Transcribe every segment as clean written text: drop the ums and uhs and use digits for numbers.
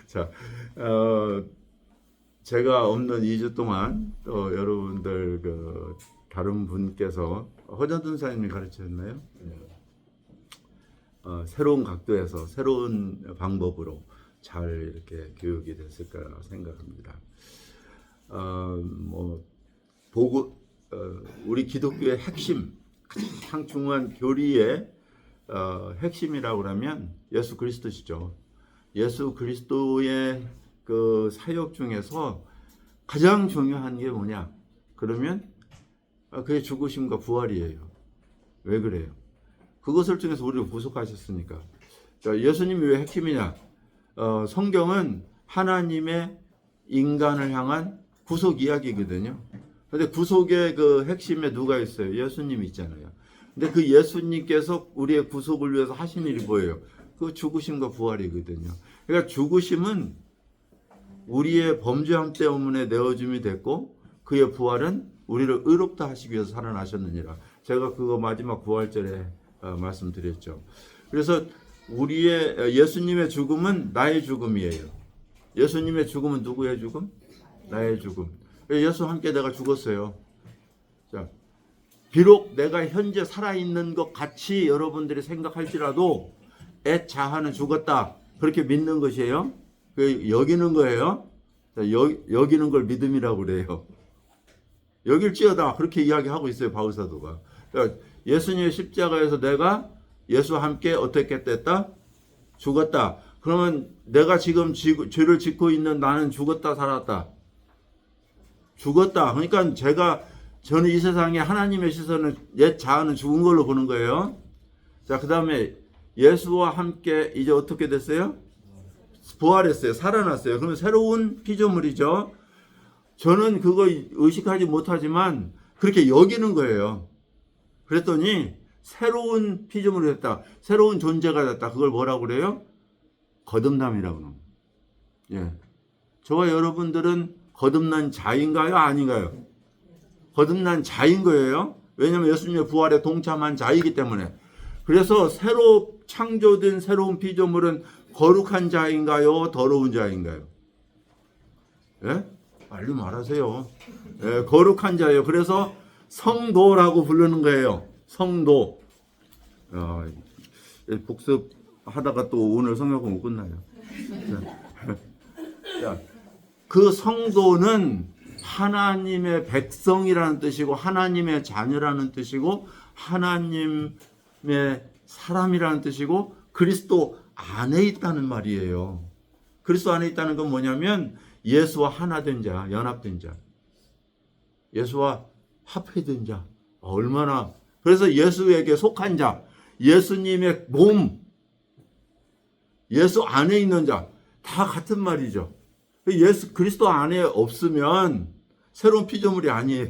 자, 제가 없는 2주 동안 또 여러분들 다른 분께서 허전준 사님이 가르치셨나요? 새로운 각도에서 새로운 방법으로 잘 이렇게 교육이 됐을 거라 생각합니다. 우리 기독교의 핵심, 가장 중요한 교리의 핵심이라고 하면 예수 그리스도시죠. 예수 그리스도의 그 사역 중에서 가장 중요한 게 뭐냐? 그러면 그의 죽으심과 부활이에요. 왜 그래요? 그것을 통해서 우리를 구속하셨으니까. 예수님이 왜 핵심이냐? 성경은 하나님의 인간을 향한 구속 이야기거든요. 근데 구속의 그 핵심에 누가 있어요? 예수님이 있잖아요. 근데 그 예수님께서 우리의 구속을 위해서 하신 일이 뭐예요? 그 죽으심과 부활이거든요. 그러니까 죽으심은 우리의 범죄함 때문에 내어줌이 됐고, 그의 부활은 우리를 의롭다 하시기 위해서 살아나셨느니라. 제가 그거 마지막 부활절에 말씀드렸죠. 그래서 우리의 예수님의 죽음은 나의 죽음이에요. 예수님의 죽음은 누구의 죽음? 나의 죽음. 예수와 함께 내가 죽었어요. 자, 비록 내가 현재 살아있는 것 같이 여러분들이 생각할지라도 애 자아는 죽었다. 그렇게 믿는 것이에요. 여기는 거예요. 자, 여기는 걸 믿음이라고 그래요. 여길지어다. 그렇게 이야기하고 있어요. 바울사도가. 그러니까 예수님의 십자가에서 내가 예수와 함께 어떻게 됐다? 죽었다. 그러면 내가 지금 죄를 짓고 있는 나는 죽었다 살았다. 죽었다. 그러니까 저는 이 세상에 하나님의 시선은 옛 자아는 죽은 걸로 보는 거예요. 자, 그 다음에 예수와 함께 이제 어떻게 됐어요? 부활했어요. 살아났어요. 그러면 새로운 피조물이죠. 저는 그거 의식하지 못하지만 그렇게 여기는 거예요. 그랬더니 새로운 피조물이 됐다. 새로운 존재가 됐다. 그걸 뭐라고 그래요? 거듭남이라고 그러는 거예요. 예. 저와 여러분들은 거듭난 자인가요? 아닌가요? 거듭난 자인 거예요. 왜냐하면 예수님의 부활에 동참한 자이기 때문에. 그래서 새로 창조된 새로운 피조물은 거룩한 자인가요? 더러운 자인가요? 예? 빨리 말하세요. 예, 거룩한 자예요. 그래서 성도라고 부르는 거예요. 성도. 복습하다가 또 오늘 성경은 못 끝나요. 자, 그 성도는 하나님의 백성이라는 뜻이고 하나님의 자녀라는 뜻이고 하나님의 사람이라는 뜻이고 그리스도 안에 있다는 말이에요. 그리스도 안에 있다는 건 뭐냐면 예수와 하나된 자, 연합된 자, 예수와 합해된 자. 얼마나, 그래서 예수에게 속한 자, 예수님의 몸, 예수 안에 있는 자, 다 같은 말이죠. 예수 그리스도 안에 없으면 새로운 피조물이 아니에요.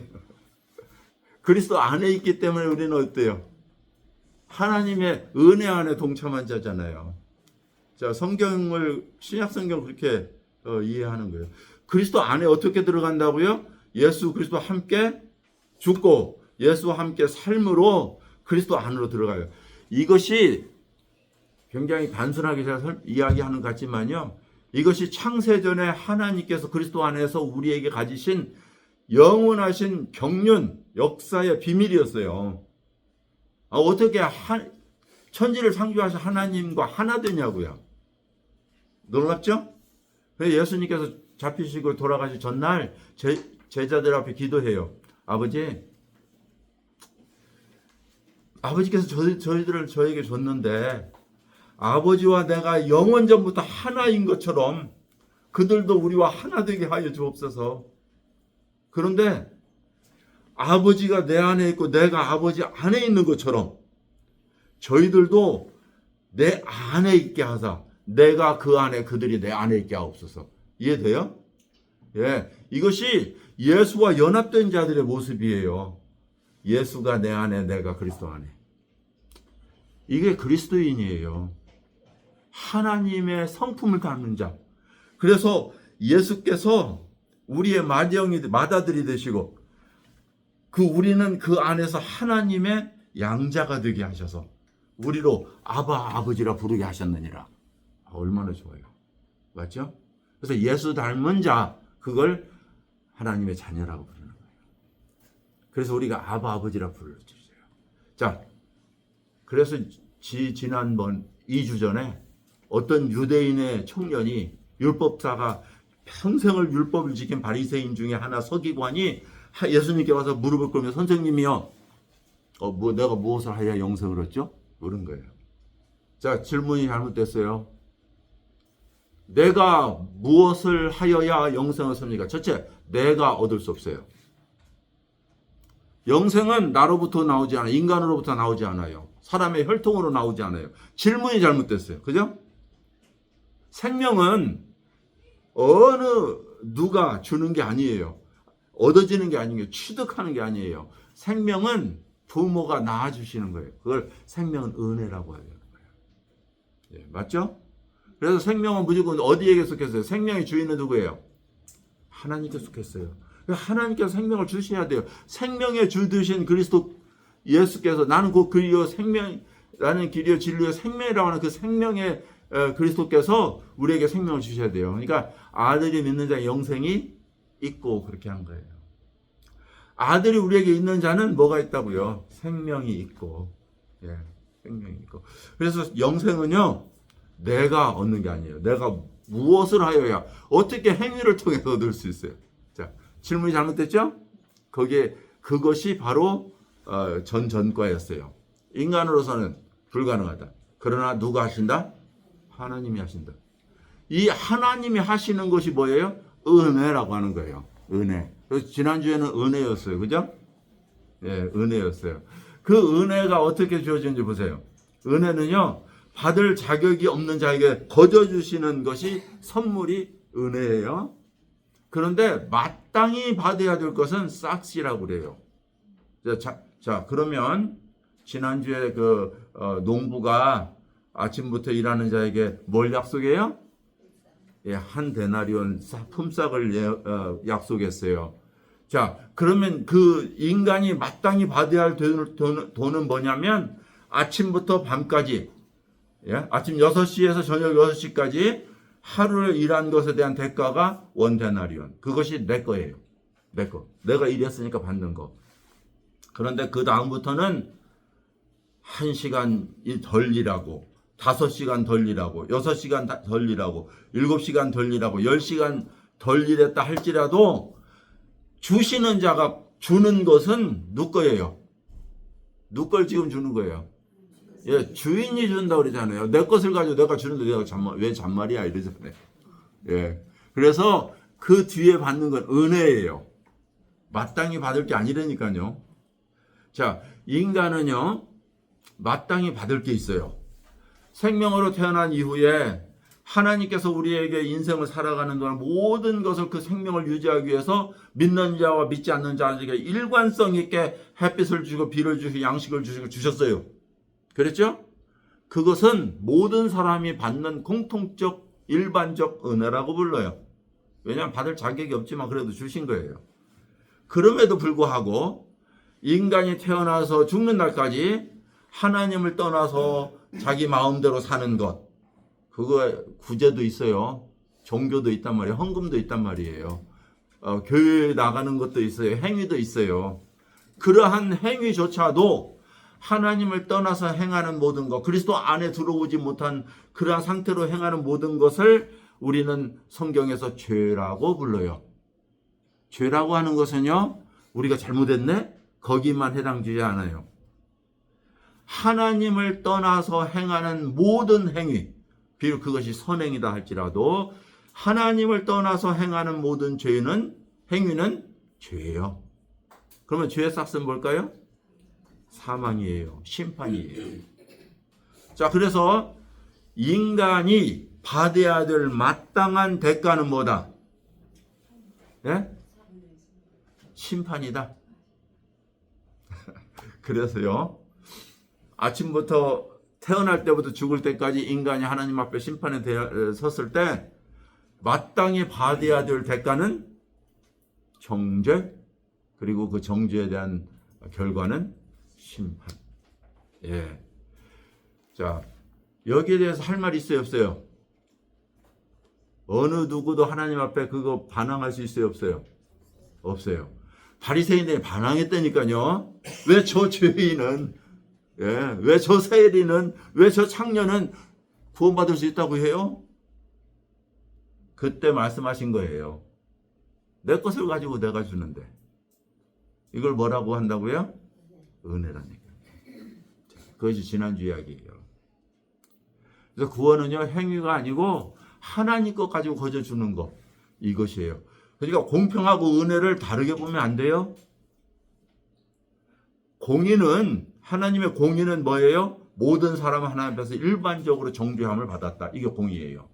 그리스도 안에 있기 때문에 우리는 어때요? 하나님의 은혜 안에 동참한 자잖아요. 자, 성경을 신약 성경 그렇게 이해하는 거예요. 그리스도 안에 어떻게 들어간다고요? 예수 그리스도와 함께 죽고 예수와 함께 삶으로 그리스도 안으로 들어가요. 이것이 굉장히 단순하게 제가 이야기하는 것 같지만요. 이것이 창세전에 하나님께서 그리스도 안에서 우리에게 가지신 영원하신 경륜, 역사의 비밀이었어요. 어떻게 천지를 창조하신 하나님과 하나 되냐고요. 놀랍죠? 그래서 예수님께서 잡히시고 돌아가시 전날 제자들 앞에 기도해요. 아버지께서 저희들을 저에게 줬는데 아버지와 내가 영원전부터 하나인 것처럼 그들도 우리와 하나 되게 하여 주옵소서. 그런데 아버지가 내 안에 있고 내가 아버지 안에 있는 것처럼 저희들도 내 안에 있게 하사 내가 그 안에 그들이 내 안에 있게 하옵소서. 이해돼요? 예, 이것이 예수와 연합된 자들의 모습이에요. 예수가 내 안에 내가 그리스도 안에. 이게 그리스도인이에요. 하나님의 성품을 담는 자. 그래서 예수께서 우리의 맏아들이 되시고 우리는 그 안에서 하나님의 양자가 되게 하셔서 우리로 아버지라 부르게 하셨느니라. 얼마나 좋아요. 맞죠? 그래서 예수 닮은 자, 그걸 하나님의 자녀라고 부르는 거예요. 그래서 우리가 아바 아버지라 불러주세요. 자, 그래서 지난번 2주 전에 어떤 유대인의 청년이 율법사가 평생을 율법을 지킨 바리새인 중에 하나 서기관이 예수님께 와서 무릎을 꿇으며 선생님이요, 내가 무엇을 하여 영생을 얻죠? 물은 거예요. 자, 질문이 잘못됐어요. 내가 무엇을 하여야 영생을 얻습니까? 첫째, 내가 얻을 수 없어요. 영생은 나로부터 나오지 않아요. 인간으로부터 나오지 않아요. 사람의 혈통으로 나오지 않아요. 질문이 잘못됐어요. 그죠? 생명은 누가 주는 게 아니에요. 얻어지는 게 아니에요. 취득하는 게 아니에요. 생명은 부모가 낳아주시는 거예요. 그걸 생명은 은혜라고 하는 거예요. 예, 맞죠? 그래서 생명은 무조건 어디에게 속했어요? 생명의 주인은 누구예요? 하나님께 속했어요. 하나님께서 생명을 주셔야 돼요. 생명의 주 되신 그리스도 예수께서 나는 그 길이요 생명, 나는 길이요 진리요 생명이라고 하는 그 생명의 그리스도께서 우리에게 생명을 주셔야 돼요. 그러니까 아들이 믿는 자의 영생이 있고 그렇게 한 거예요. 아들이 우리에게 있는 자는 뭐가 있다고요? 생명이 있고, 예, 생명이 있고. 그래서 영생은요, 내가 얻는 게 아니에요. 내가 무엇을 하여야, 어떻게 행위를 통해서 얻을 수 있어요? 자, 질문이 잘못됐죠? 그것이 바로 전과였어요. 인간으로서는 불가능하다. 그러나 누가 하신다? 하나님이 하신다. 이 하나님이 하시는 것이 뭐예요? 은혜라고 하는 거예요. 은혜. 그래서 지난주에는 은혜였어요. 그죠? 예, 은혜였어요. 그 은혜가 어떻게 주어지는지 보세요. 은혜는요, 받을 자격이 없는 자에게 거저 주시는 것이 선물이 은혜예요. 그런데 마땅히 받아야 될 것은 싹시라고 그래요. 자, 그러면 지난주에 농부가 아침부터 일하는 자에게 뭘 약속해요? 예, 한 데나리온 품삯을 약속했어요. 자, 그러면 그 인간이 마땅히 받아야 할 돈은 뭐냐면 아침부터 밤까지, 예? 아침 6시에서 저녁 6시까지 하루를 일한 것에 대한 대가가 원 데나리온. 그것이 내 거예요. 내 거. 내가 일했으니까 받는 거. 그런데 그 다음부터는 1시간 덜 일하고 5시간 덜 일하고 6시간 덜 일하고 7시간 덜 일하고 10시간 덜 일했다 할지라도 주시는 자가 주는 것은 누구 거예요? 누구 걸 지금 주는 거예요? 예, 주인이 준다고 그러잖아요. 내 것을 가지고 내가 주는데 내가 왜 잔말이야 이러잖아요. 예. 그래서 그 뒤에 받는 건 은혜예요. 마땅히 받을 게 아니라니까요. 자, 인간은요, 마땅히 받을 게 있어요. 생명으로 태어난 이후에 하나님께서 우리에게 인생을 살아가는 동안 모든 것을 그 생명을 유지하기 위해서 믿는 자와 믿지 않는 자에게 일관성 있게 햇빛을 주시고 비를 주시고 양식을 주시고 주셨어요. 그랬죠? 그것은 모든 사람이 받는 공통적 일반적 은혜라고 불러요. 왜냐하면 받을 자격이 없지만 그래도 주신 거예요. 그럼에도 불구하고 인간이 태어나서 죽는 날까지 하나님을 떠나서 자기 마음대로 사는 것, 그거 구제도 있어요. 종교도 있단 말이에요. 헌금도 있단 말이에요. 교회에 나가는 것도 있어요. 행위도 있어요. 그러한 행위조차도 하나님을 떠나서 행하는 모든 것, 그리스도 안에 들어오지 못한 그러한 상태로 행하는 모든 것을 우리는 성경에서 죄라고 불러요. 죄라고 하는 것은요, 우리가 잘못했네? 거기만 해당되지 않아요. 하나님을 떠나서 행하는 모든 행위, 비록 그것이 선행이다 할지라도 하나님을 떠나서 행하는 모든 행위는 죄예요. 그러면 죄의 싹은 뭘까요? 사망이에요. 심판이에요. 자, 그래서 인간이 받아야 될 마땅한 대가는 뭐다? 예? 심판이다. 그래서요, 아침부터 태어날 때부터 죽을 때까지 인간이 하나님 앞에 심판에 섰을 때 마땅히 받아야 될 대가는 정죄, 그리고 그 정죄에 대한 결과는 심판. 예. 자, 여기에 대해서 할 말이 있어요, 없어요? 어느 누구도 하나님 앞에 그거 반항할 수 있어요, 없어요? 없어요. 바리새인들이 반항했다니까요. 왜 저 죄인은, 왜 저 세리는, 왜 저 창녀는 구원받을 수 있다고 해요? 그때 말씀하신 거예요. 내 것을 가지고 내가 주는데 이걸 뭐라고 한다고요? 은혜라니까. 그것이 지난주 이야기예요. 그래서 구원은요, 행위가 아니고 하나님 것 가지고 거저 주는 거, 이것이에요. 그러니까 공평하고 은혜를 다르게 보면 안 돼요. 공의는, 하나님의 공의는 뭐예요? 모든 사람 하나님 앞에서 일반적으로 정죄함을 받았다. 이게 공의예요.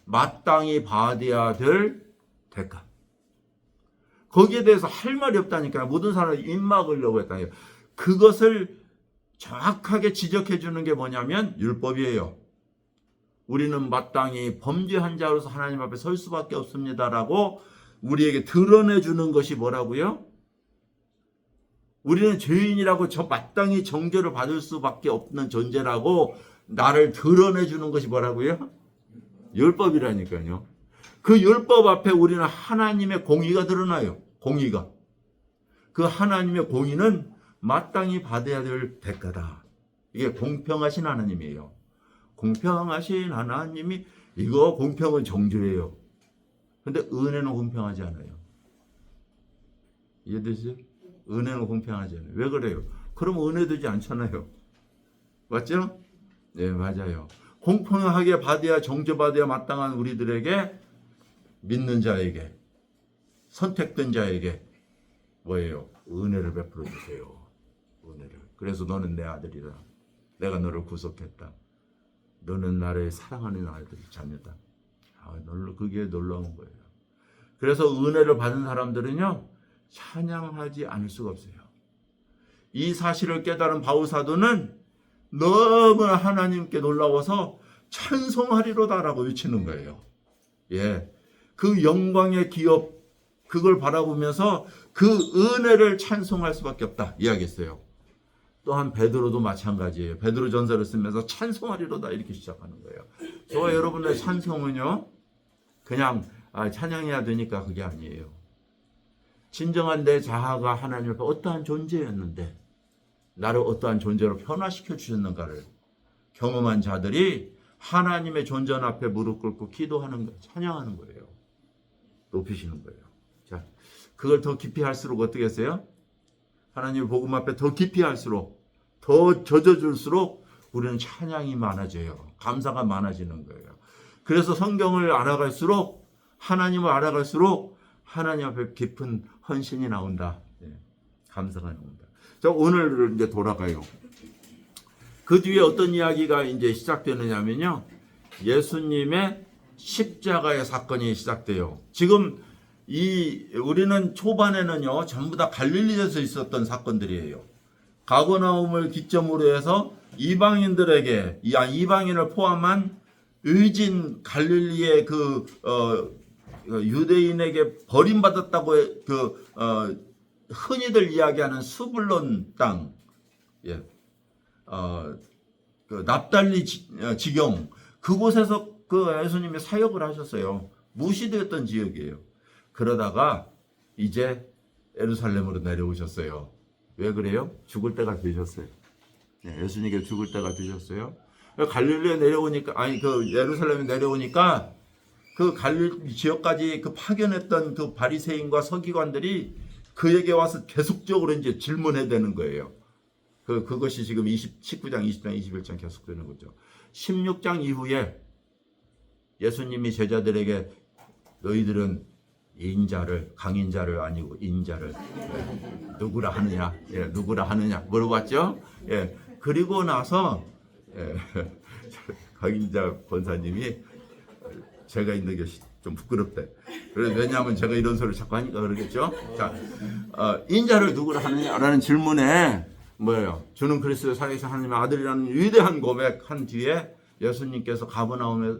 마땅히 받아야 될 대가. 거기에 대해서 할 말이 없다니까요. 모든 사람이 입 막으려고 했다니까요. 그것을 정확하게 지적해 주는 게 뭐냐면 율법이에요. 우리는 마땅히 범죄한 자로서 하나님 앞에 설 수밖에 없습니다라고 우리에게 드러내 주는 것이 뭐라고요? 우리는 죄인이라고 저 마땅히 정죄를 받을 수밖에 없는 존재라고 나를 드러내 주는 것이 뭐라고요? 율법이라니까요. 그 율법 앞에 우리는 하나님의 공의가 드러나요. 공의가. 그 하나님의 공의는 마땅히 받아야 될 대가다. 이게 공평하신 하나님이에요. 공평하신 하나님이, 이거 공평은 정죄예요. 근데 은혜는 공평하지 않아요. 이해되시죠? 은혜는 공평하지 않아요. 왜 그래요? 그럼 은혜 되지 않잖아요. 맞죠? 네, 맞아요. 공평하게 받아야, 정죄받아야 마땅한 우리들에게, 믿는 자에게, 선택된 자에게 뭐예요? 은혜를 베풀어 주세요. 은혜를. 그래서 너는 내 아들이라. 내가 너를 구속했다. 너는 나를 사랑하는 아들 자녀다. 그게 놀라운 거예요. 그래서 은혜를 받은 사람들은요, 찬양하지 않을 수가 없어요. 이 사실을 깨달은 바울 사도는 너무나 하나님께 놀라워서 찬송하리로다라고 외치는 거예요. 예. 그 영광의 기업, 그걸 바라보면서 그 은혜를 찬송할 수밖에 없다 이야기했어요. 또한 베드로도 마찬가지예요. 베드로 전서를 쓰면서 찬송하리로다 이렇게 시작하는 거예요. 저와 여러분의 찬송은요, 그냥 찬양해야 되니까 그게 아니에요. 진정한 내 자아가 하나님 앞에 어떠한 존재였는데 나를 어떠한 존재로 변화시켜 주셨는가를 경험한 자들이 하나님의 존전 앞에 무릎 꿇고 기도하는 거예요. 찬양하는 거예요. 높이시는 거예요. 자, 그걸 더 깊이 할수록 어떻게 했어요? 하나님의 복음 앞에 더 깊이 할수록, 더 젖어줄수록 우리는 찬양이 많아져요. 감사가 많아지는 거예요. 그래서 성경을 알아갈수록, 하나님을 알아갈수록 하나님 앞에 깊은 헌신이 나온다. 감사가 나온다. 자, 오늘 이제 돌아가요. 그 뒤에 어떤 이야기가 이제 시작되느냐면요, 예수님의 십자가의 사건이 시작돼요. 지금 우리는 초반에는요, 전부 다 갈릴리에서 있었던 사건들이에요. 가버나움을 기점으로 해서 이방인들에게, 이방인을 포함한 의진 갈릴리의 유대인에게 버림받았다고 흔히들 이야기하는 수불론 땅, 납달리 지경, 그곳에서 예수님이 사역을 하셨어요. 무시되었던 지역이에요. 그러다가 이제 예루살렘으로 내려오셨어요. 왜 그래요? 죽을 때가 되셨어요. 예수님께 죽을 때가 되셨어요. 갈릴리에 내려오니까, 예루살렘에 내려오니까 그 갈릴리 지역까지 파견했던 그 바리새인과 서기관들이 그에게 와서 계속적으로 이제 질문해야 되는 거예요. 그것이 지금 19장, 20장, 21장 계속되는 거죠. 16장 이후에 예수님이 제자들에게 너희들은 강인자를 아니고 인자를 누구라 하느냐, 누구라 하느냐 물어봤죠. 그리고 나서 강인자 권사님이 제가 있는 게 좀 부끄럽대. 왜냐하면 제가 이런 소리를 자꾸 하니까 그러겠죠. 자, 인자를 누구라 하느냐라는 질문에 뭐예요? 주는 그리스도 살아계신 하나님의 아들이라는 위대한 고백한 뒤에 예수님께서 가버나움의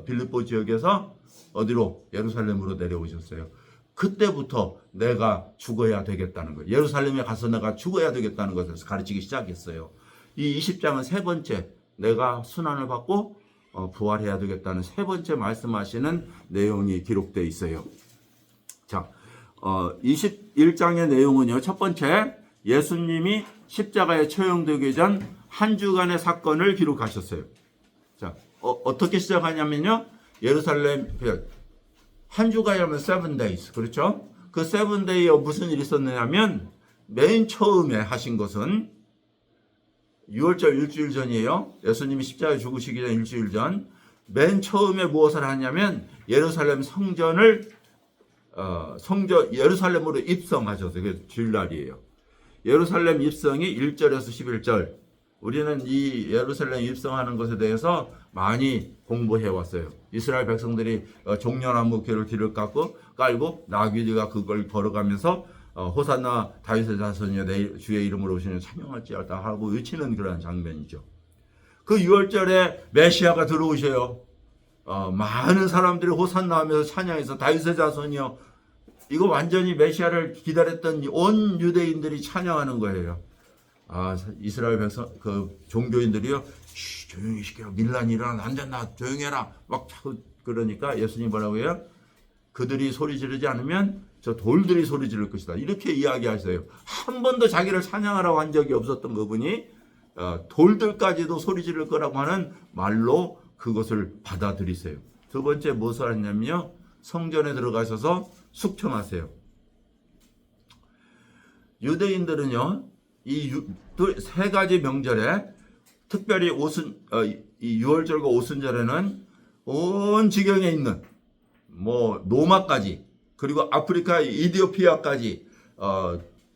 빌립보 지역에서 어디로? 예루살렘으로 내려오셨어요. 그때부터 내가 죽어야 되겠다는 거예요. 예루살렘에 가서 내가 죽어야 되겠다는 것을 가르치기 시작했어요. 이 20장은 세 번째, 내가 순환을 받고 부활해야 되겠다는 세 번째 말씀하시는 내용이 기록되어 있어요. 자, 21장의 내용은요. 첫 번째, 예수님이 십자가에 처형되기 전 한 주간의 사건을 기록하셨어요. 자, 어떻게 시작하냐면요. 예루살렘 한 주간이면 7 days. 그렇죠? 그 7 day에 무슨 일이 있었느냐면 맨 처음에 하신 것은 6월절 일주일 전이에요. 예수님이 십자가에 죽으시기 전 일주일 전. 맨 처음에 무엇을 하냐면 예루살렘 성전을 예루살렘으로 입성하셔서 그게 주일날이에요. 예루살렘 입성이 1절에서 11절. 우리는 이 예루살렘 입성하는 것에 대해서 많이 공부해 왔어요. 이스라엘 백성들이 종려나무 길을 깔고 나귀가 그걸 걸어가면서 호산나 다윗의 자손이여 주의 이름으로 오시는 찬양할지어다 하고 외치는 그런 장면이죠. 그 6월절에 메시아가 들어오셔요. 많은 사람들이 호산나 하면서 찬양해서 다윗의 자손이여, 이거 완전히 메시아를 기다렸던 온 유대인들이 찬양하는 거예요. 이스라엘 백성 그 종교인들이요, 조용히 시켜, 밀란이 일어나, 안 된다, 조용해라 막 자꾸 그러니까 예수님 뭐라고 해요? 그들이 소리 지르지 않으면 저 돌들이 소리 지를 것이다, 이렇게 이야기하세요. 한 번도 자기를 찬양하라고 한 적이 없었던 그분이 돌들까지도 소리 지를 거라고 하는 말로 그것을 받아들이세요. 두 번째 무엇을 하냐면요, 성전에 들어가셔서 숙청하세요. 유대인들은요, 이 세 가지 명절에, 특별히 이 6월절과 오순절에는 온 지경에 있는 노마까지, 그리고 아프리카 이디오피아까지,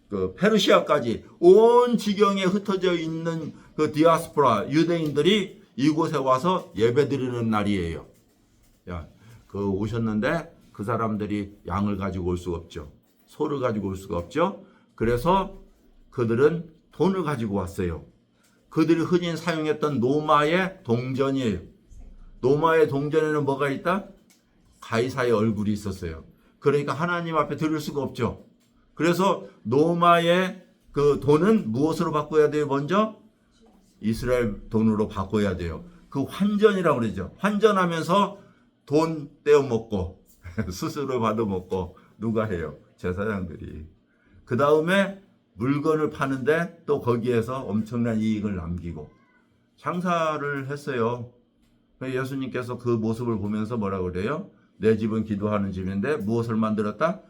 그 페르시아까지 온 지경에 흩어져 있는 그 디아스포라 유대인들이 이곳에 와서 예배드리는 날이에요. 오셨는데 그 사람들이 양을 가지고 올 수가 없죠. 소를 가지고 올 수가 없죠. 그래서 그들은 돈을 가지고 왔어요. 그들이 흔히 사용했던 노마의 동전이에요. 노마의 동전에는 뭐가 있다? 가이사의 얼굴이 있었어요. 그러니까 하나님 앞에 드릴 수가 없죠. 그래서 노마의 그 돈은 무엇으로 바꿔야 돼요? 먼저 이스라엘 돈으로 바꿔야 돼요. 그 환전이라고 그러죠. 환전하면서 돈 떼어 먹고 스스로 받아 먹고 누가 해요? 제사장들이. 그 다음에 물건을 파는데 또 거기에서 엄청난 이익을 남기고 장사를 했어요. 예수님께서 그 모습을 보면서 뭐라고 그래요? 내 집은 기도하는 집인데 무엇을 만들었다?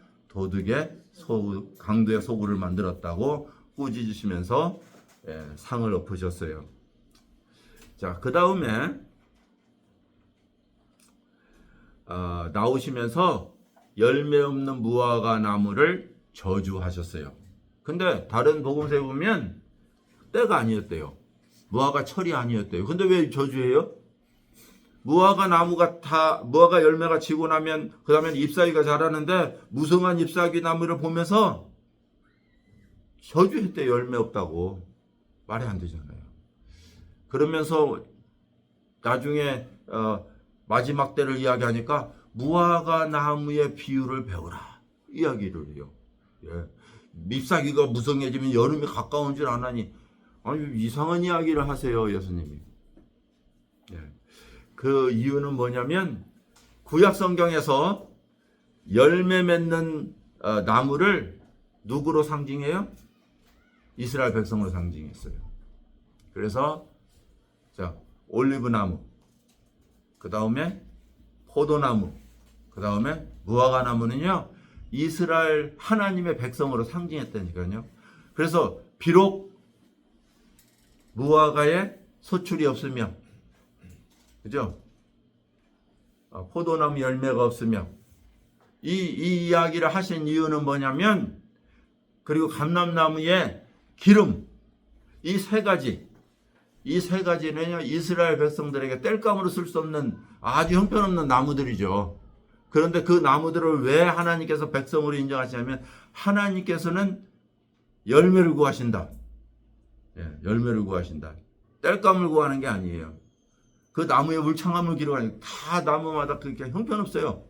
강도의 소굴을 만들었다고 꾸짖으시면서 상을 엎으셨어요. 자, 그 다음에 나오시면서 열매 없는 무화과 나무를 저주하셨어요. 근데 다른 복음서에 보면 때가 아니었대요. 무화과 철이 아니었대요. 근데 왜 저주해요? 무화과 열매가 지고 나면 그 다음에 잎사귀가 자라는데 무성한 잎사귀 나무를 보면서 저주했대요. 열매 없다고. 말이 안 되잖아요. 그러면서 나중에 마지막 때를 이야기하니까 무화과 나무의 비유를 배우라 이야기를 해요. 잎사귀가 무성해지면 여름이 가까운 줄 아나니, 이상한 이야기를 하세요, 예수님이. 그 이유는 뭐냐면 구약 성경에서 열매 맺는 나무를 누구로 상징해요? 이스라엘 백성으로 상징했어요. 그래서 올리브나무, 그 다음에 포도나무, 그 다음에 무화과나무는요, 이스라엘 하나님의 백성으로 상징했다니까요. 그래서 비록 무화과에 소출이 없으며, 그죠? 포도나무 열매가 없으며, 이 이야기를 하신 이유는 뭐냐면, 그리고 감람나무의 기름, 이 세 가지는요, 이스라엘 백성들에게 땔감으로 쓸 수 없는 아주 형편없는 나무들이죠. 그런데 그 나무들을 왜 하나님께서 백성으로 인정하시냐면, 하나님께서는 열매를 구하신다. 열매를 구하신다. 땔감을 구하는 게 아니에요. 그 나무의 울창함을 기록하는, 다 나무마다 그렇게 형편없어요.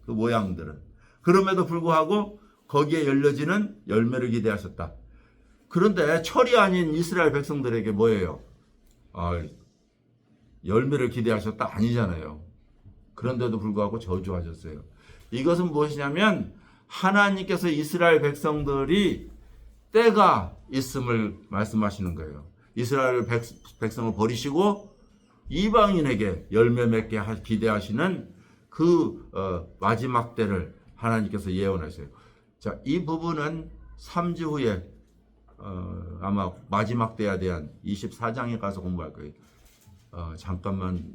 그 모양들은. 그럼에도 불구하고 거기에 열려지는 열매를 기대하셨다. 그런데 철이 아닌 이스라엘 백성들에게 뭐예요? 열매를 기대하셨다? 아니잖아요. 그런데도 불구하고 저주하셨어요. 이것은 무엇이냐면 하나님께서 이스라엘 백성들이 때가 있음을 말씀하시는 거예요. 이스라엘 백성을 버리시고 이방인에게 열매 맺게 기대하시는 그 마지막 때를 하나님께서 예언하세요. 자, 이 부분은 3주 후에 아마 마지막 때에 대한 24장에 가서 공부할 거예요. 잠깐만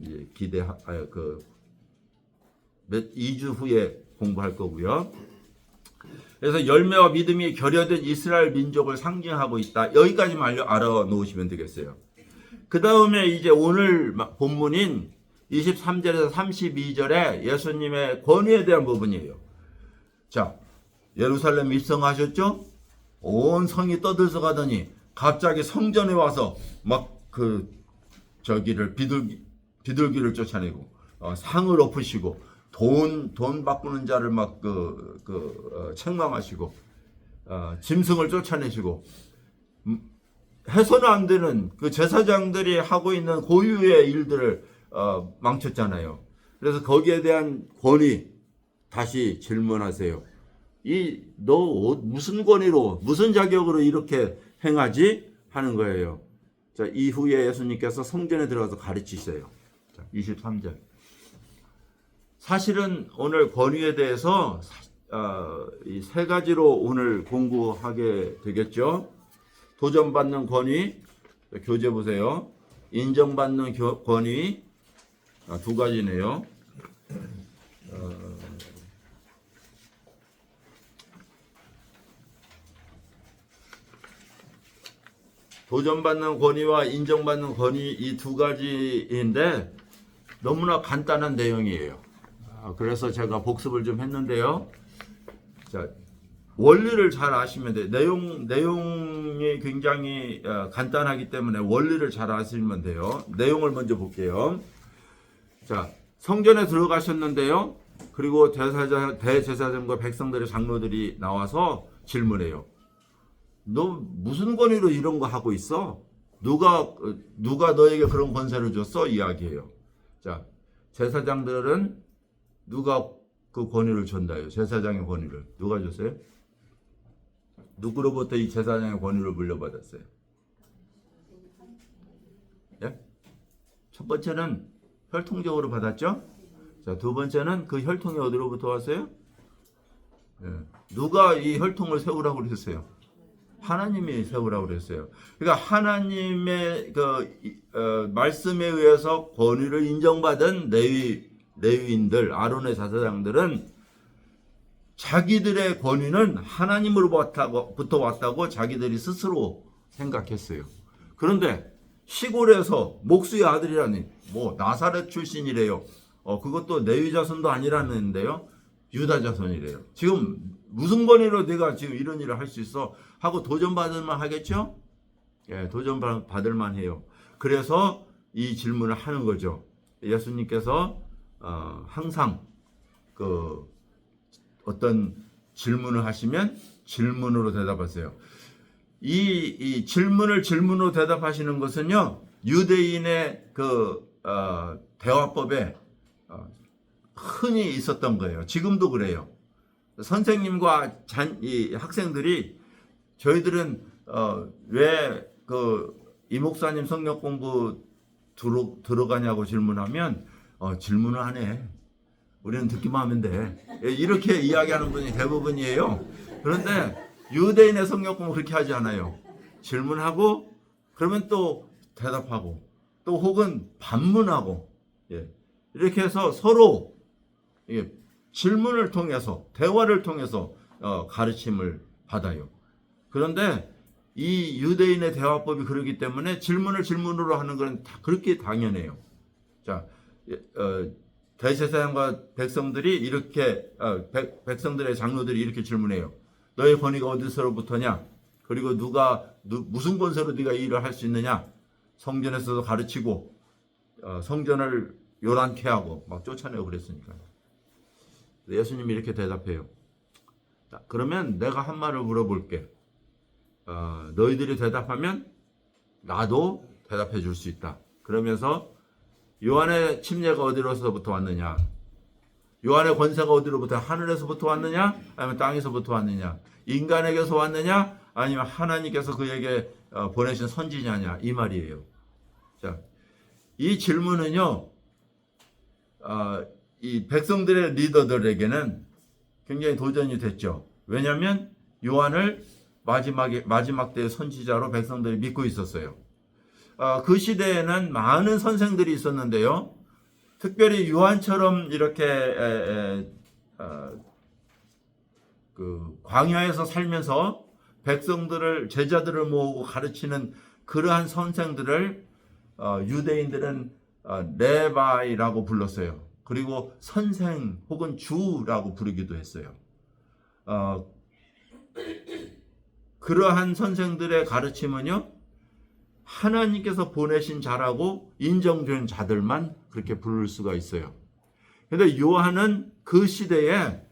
2주 후에 공부할 거고요. 그래서 열매와 믿음이 결여된 이스라엘 민족을 상징하고 있다. 여기까지만 알아놓으시면 되겠어요. 그 다음에 이제 오늘 본문인 23절에서 32절에 예수님의 권위에 대한 부분이에요. 자, 예루살렘 입성하셨죠? 온 성이 떠들썩하더니 갑자기 성전에 와서 막 비둘기를 쫓아내고 상을 엎으시고 돈 바꾸는 자를 막 책망하시고 짐승을 쫓아내시고 해서는 안 되는 그 제사장들이 하고 있는 고유의 일들을 망쳤잖아요. 그래서 거기에 대한 권위 다시 질문하세요. 너 무슨 권위로 무슨 자격으로 이렇게 행하지? 하는 거예요. 자, 이후에 예수님께서 성전에 들어가서 가르치세요. 자, 23절. 사실은 오늘 권위에 대해서 이 세 가지로 오늘 공부하게 되겠죠. 도전받는 권위, 교재 보세요. 인정받는 권위, 두 가지네요. 도전받는 권위와 인정받는 권위, 이 두 가지인데 너무나 간단한 내용이에요. 그래서 제가 복습을 좀 했는데요. 자, 원리를 잘 아시면 돼요. 내용이 굉장히 간단하기 때문에 원리를 잘 아시면 돼요. 내용을 먼저 볼게요. 자, 성전에 들어가셨는데요. 그리고 대제사장과 백성들의 장로들이 나와서 질문해요. 너 무슨 권위로 이런 거 하고 있어? 누가 너에게 그런 권세를 줬어? 이야기해요. 자, 제사장들은 누가 그 권위를 줬나요? 제사장의 권위를 누가 줬어요? 누구로부터 이 제사장의 권위를 물려받았어요? 예? 첫 번째는 혈통적으로 받았죠? 자, 두 번째는 그 혈통이 어디로부터 왔어요? 예. 누가 이 혈통을 세우라고 그랬어요? 하나님이 세우라고 그랬어요. 그러니까 하나님의 말씀에 의해서 권위를 인정받은 레위인들, 아론의 제사장들은 자기들의 권위는 하나님으로부터 왔다고 자기들이 스스로 생각했어요. 그런데 시골에서 목수의 아들이라니 나사렛 출신이래요. 그것도 레위 자손도 아니라는데요. 유다 자손이래요. 지금 무슨 권위로 내가 지금 이런 일을 할 수 있어? 하고 도전받을 만 하겠죠? 예, 도전받을 만 해요. 그래서 이 질문을 하는 거죠. 예수님께서 항상 어떤 질문을 하시면 질문으로 대답하세요. 이 질문으로 대답하시는 것은요, 유대인의 대화법에 흔히 있었던 거예요. 지금도 그래요. 선생님과 이 학생들이 저희들은 왜 이 목사님 성경 공부 들어가냐고 질문하면 질문을 안 해. 우리는 듣기만 하면 돼. 이렇게 이야기하는 분이 대부분이에요. 그런데 유대인의 성경 공부 그렇게 하지 않아요. 질문하고 그러면 또 대답하고 또 혹은 반문하고 이렇게 해서 서로 질문을 통해서 대화를 통해서 가르침을 받아요. 그런데 이 유대인의 대화법이 그러기 때문에 질문으로 하는 건 그렇게 당연해요. 자, 대제사장과 백성들이 이렇게 백성들의 장로들이 이렇게 질문해요. 너의 권위가 어디서로부터냐? 그리고 무슨 권세로 네가 이 일을 할 수 있느냐? 성전에서도 가르치고 성전을 요란케 하고 막 쫓아내고 그랬으니까. 예수님이 이렇게 대답해요. 자, 그러면 내가 한 말을 물어볼게. 너희들이 대답하면 나도 대답해 줄 수 있다. 그러면서 요한의 침례가 어디로서부터 왔느냐? 요한의 권세가 어디로부터, 하늘에서부터 왔느냐? 아니면 땅에서부터 왔느냐? 인간에게서 왔느냐? 아니면 하나님께서 그에게 보내신 선지자냐? 이 말이에요. 자, 이 질문은요, 이 백성들의 리더들에게는 굉장히 도전이 됐죠. 왜냐하면 요한을 마지막 때의 선지자로 백성들이 믿고 있었어요. 그 시대에는 많은 선생들이 있었는데요. 특별히 요한처럼 이렇게 그 광야에서 살면서 백성들을, 제자들을 모으고 가르치는 그러한 선생들을 유대인들은 레바이라고 불렀어요. 그리고 선생 혹은 주라고 부르기도 했어요. 그러한 선생들의 가르침은요, 하나님께서 보내신 자라고 인정된 자들만 그렇게 부를 수가 있어요. 그런데 요한은 그 시대에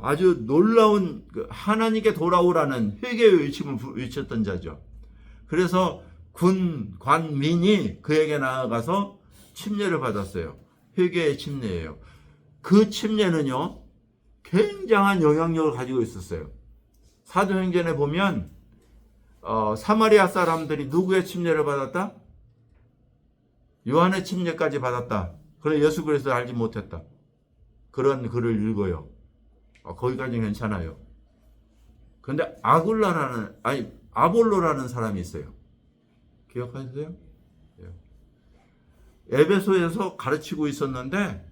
아주 놀라운 하나님께 돌아오라는 회개의 외침을 외쳤던 자죠. 그래서 관민이 그에게 나아가서 침례를 받았어요. 회개의 침례예요. 그 침례는요, 굉장한 영향력을 가지고 있었어요. 사도행전에 보면 사마리아 사람들이 누구의 침례를 받았다? 요한의 침례까지 받았다. 그래 예수 그리스도를 알지 못했다. 그런 글을 읽어요. 거기까지는 괜찮아요. 그런데 아볼로라는 사람이 있어요. 기억하세요? 에베소에서 가르치고 있었는데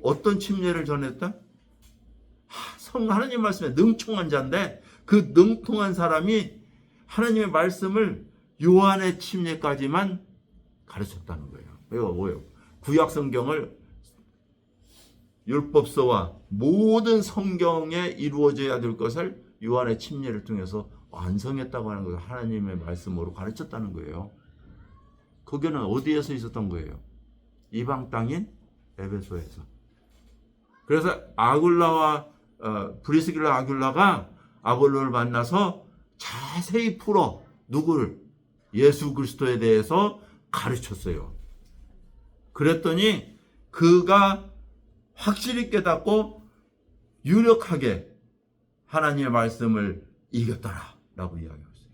어떤 침례를 전했다? 하나님 말씀에 능통한 자인데 그 능통한 사람이 하나님의 말씀을 요한의 침례까지만 가르쳤다는 거예요. 이거 뭐예요? 구약 성경을 율법서와 모든 성경에 이루어져야 될 것을 요한의 침례를 통해서 완성했다고 하는 것을 하나님의 말씀으로 가르쳤다는 거예요. 거기는 어디에서 있었던 거예요? 이방 땅인 에베소에서. 그래서 브리스길라 아굴라가 아볼로를 만나서 자세히 풀어 누구를? 예수 그리스도에 대해서 가르쳤어요. 그랬더니 그가 확실히 깨닫고 유력하게 하나님의 말씀을 이겼다라고 이야기했어요.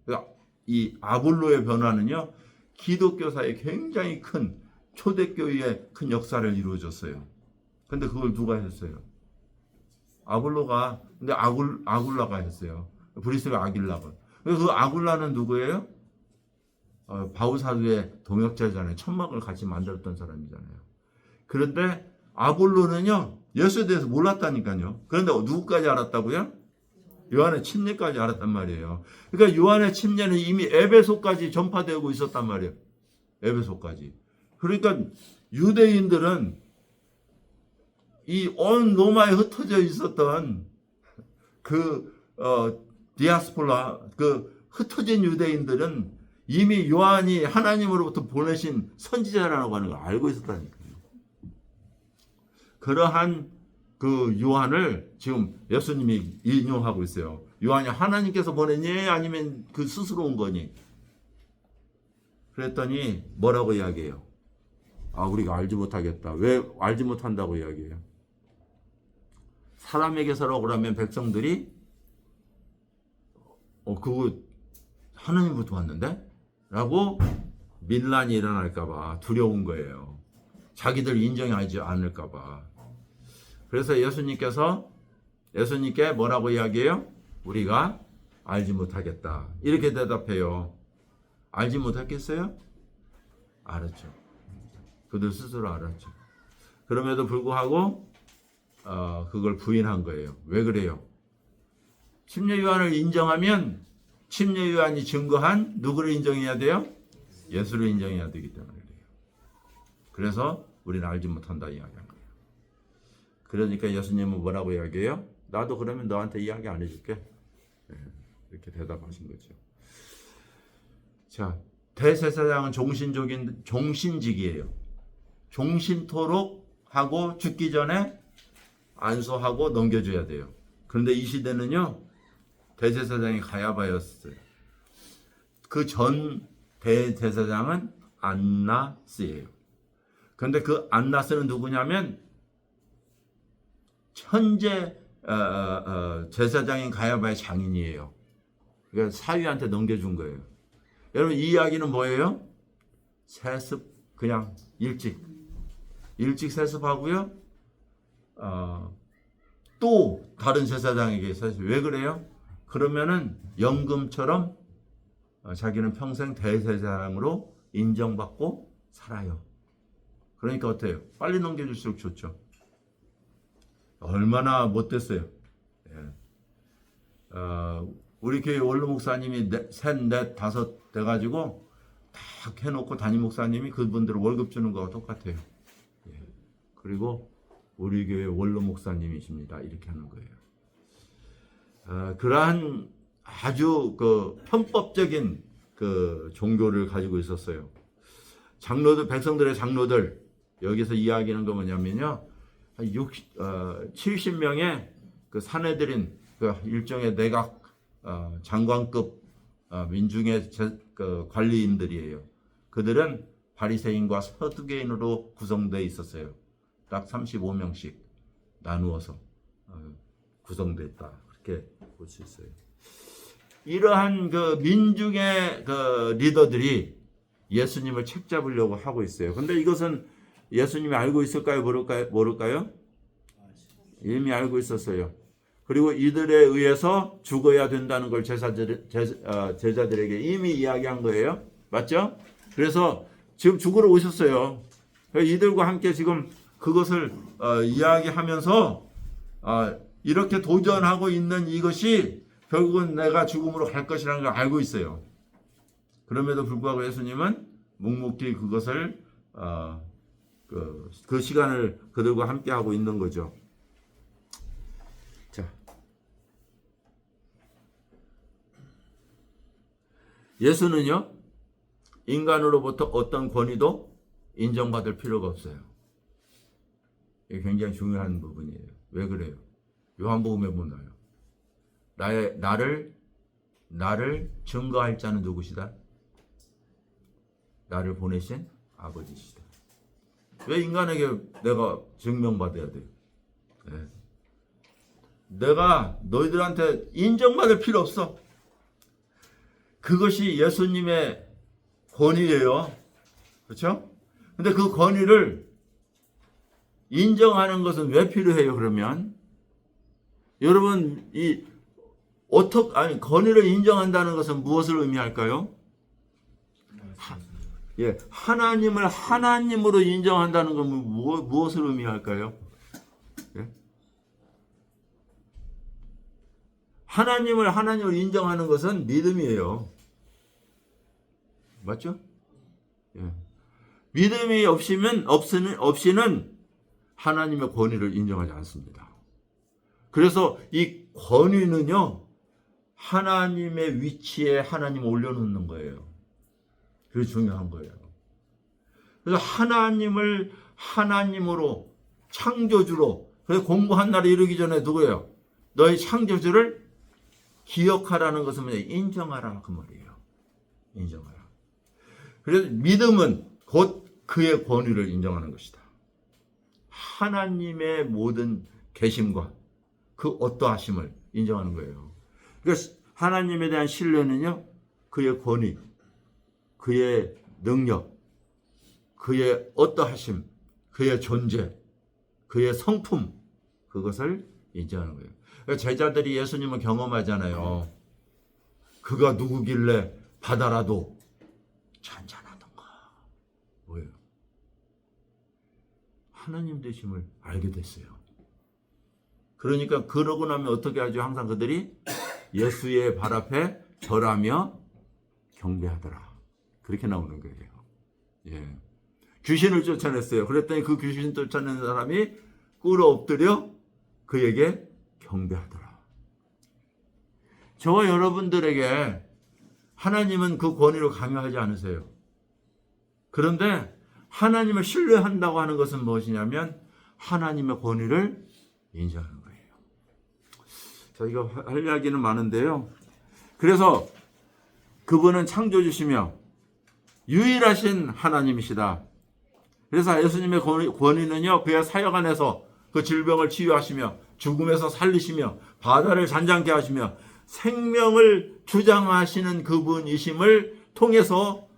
그러니까 이 아볼로의 변화는요, 기독교사에 굉장히 큰, 초대교회에 큰 역사를 이루어줬어요. 근데 그걸 누가 했어요? 아볼로가, 근데 아굴라가 했어요. 브리스가 아길라가. 그 아굴라는 누구예요? 바울 사도의 동역자잖아요. 천막을 같이 만들었던 사람이잖아요. 그런데 아볼로는요, 예수에 대해서 몰랐다니까요. 그런데 누구까지 알았다고요? 요한의 침례까지 알았단 말이에요. 그러니까 요한의 침례는 이미 에베소까지 전파되고 있었단 말이에요. 에베소까지. 그러니까 유대인들은 이 온 로마에 흩어져 있었던 디아스폴라, 흩어진 유대인들은 이미 요한이 하나님으로부터 보내신 선지자라고 하는 걸 알고 있었다니까요. 그러한 그 요한을 지금 예수님이 인용하고 있어요. 요한이 하나님께서 보내니 아니면 그 스스로 온 거니? 그랬더니 뭐라고 이야기해요? 우리가 알지 못하겠다. 왜 알지 못한다고 이야기해요? 사람에게서라고 그러면 백성들이 그거 하나님부터 왔는데? 라고 밀란이 일어날까봐 두려운 거예요. 자기들 인정하지 않을까봐. 그래서 예수님께 뭐라고 이야기해요? 우리가 알지 못하겠다. 이렇게 대답해요. 알지 못했겠어요? 알았죠. 그들 스스로 알았죠. 그럼에도 불구하고 그걸 부인한 거예요. 왜 그래요? 침례 요한을 인정하면 침례 요한이 증거한 누구를 인정해야 돼요? 예수를 인정해야 되기 때문에 그래요. 그래서 우리는 알지 못한다 이야기한 거예요. 그러니까 예수님은 뭐라고 이야기해요? 나도 그러면 너한테 이야기 안 해줄게. 이렇게 대답하신 거죠. 자, 대제사장은 종신직이에요. 종신토록 하고 죽기 전에 안수하고 넘겨줘야 돼요. 그런데 이 시대는요, 대제사장이 가야바였어요. 그 전 대제사장은 안나스예요. 그런데 그 안나스는 누구냐면 현재 제사장인 가야바의 장인이에요. 그러니까 사위한테 넘겨준 거예요. 여러분 이 이야기는 뭐예요? 세습 그냥 일찍 세습하고요. 또 다른 제사장에게 세습. 왜 그래요? 그러면은 연금처럼 자기는 평생 대제사장으로 인정받고 살아요. 그러니까 어때요? 빨리 넘겨줄수록 좋죠. 얼마나 못됐어요. 예. 우리 교회 원로 목사님이 셋, 넷, 다섯 돼가지고 다 해놓고 담임 목사님이 그분들 월급 주는 거와 똑같아요. 예. 그리고 우리 교회 원로 목사님이십니다. 이렇게 하는 거예요. 그러한 아주 그 편법적인 그 종교를 가지고 있었어요. 장로들, 백성들의 장로들, 여기서 이야기하는 거 뭐냐면요. 70명의 그 사내들인 그 일종의 내각 장관급 민중의 그 관리인들이에요. 그들은 바리새인과 서두개인으로 구성되어 있었어요. 딱 35명씩 나누어서 구성됐다. 그렇게 볼 수 있어요. 이러한 그 민중의 그 리더들이 예수님을 책잡으려고 하고 있어요. 근데 이것은 예수님이 알고 있을까요? 모를까요? 이미 알고 있었어요. 그리고 이들에 의해서 죽어야 된다는 걸 제자들에게 이미 이야기한 거예요. 맞죠? 그래서 지금 죽으러 오셨어요. 이들과 함께 지금 그것을 이야기하면서 이렇게 도전하고 있는 이것이 결국은 내가 죽음으로 갈 것이라는 걸 알고 있어요. 그럼에도 불구하고 예수님은 묵묵히 그것을 그 시간을 그들과 함께 하고 있는 거죠. 자, 예수는요 인간으로부터 어떤 권위도 인정받을 필요가 없어요. 이게 굉장히 중요한 부분이에요. 왜 그래요? 요한복음에 보나요? 나를 증거할 자는 누구시다? 나를 보내신 아버지시다. 왜 인간에게 내가 증명받아야 돼요? 네. 내가 너희들한테 인정받을 필요 없어. 그것이 예수님의 권위예요. 그렇죠? 근데 그 권위를 인정하는 것은 왜 필요해요? 그러면 여러분 권위를 인정한다는 것은 무엇을 의미할까요? 하나님을 하나님으로 인정한다는 건 무엇을 의미할까요? 예? 하나님을 하나님으로 인정하는 것은 믿음이에요. 맞죠? 예. 믿음이 없이는 하나님의 권위를 인정하지 않습니다. 그래서 이 권위는요, 하나님의 위치에 하나님을 올려놓는 거예요. 그게 중요한 거예요. 그래서 하나님을 하나님으로 창조주로, 그래서 공부한 날에 이르기 전에 누구예요? 너희 창조주를 기억하라는 것은 뭐냐? 인정하라 그 말이에요. 인정하라. 그래서 믿음은 곧 그의 권위를 인정하는 것이다. 하나님의 모든 계심과 그 어떠하심을 인정하는 거예요. 그래서 하나님에 대한 신뢰는요, 그의 권위, 그의 능력, 그의 어떠하심, 그의 존재, 그의 성품, 그것을 인정하는 거예요. 그러니까 제자들이 예수님을 경험하잖아요. 그가 누구길래 바다라도 잔잔하던가. 뭐예요? 하나님 되심을 알게 됐어요. 그러니까 그러고 나면 어떻게 하죠? 항상 그들이 예수의 발 앞에 절하며 경배하더라. 그렇게 나오는 거예요. 예. 귀신을 쫓아냈어요. 그랬더니 그 귀신 쫓아낸 사람이 꿇어 엎드려 그에게 경배하더라. 저와 여러분들에게 하나님은 그 권위로 강요하지 않으세요. 그런데 하나님을 신뢰한다고 하는 것은 무엇이냐면 하나님의 권위를 인정하는 거예요. 자, 이거 할 이야기는 많은데요. 그래서 그분은 창조주시며 유일하신 하나님이시다. 그래서 예수님의 권위는요, 그의 사역 안에서 그 질병을 치유하시며 죽음에서 살리시며 바다를 잔잔케 하시며 생명을 주장하시는 그분이심을 통해서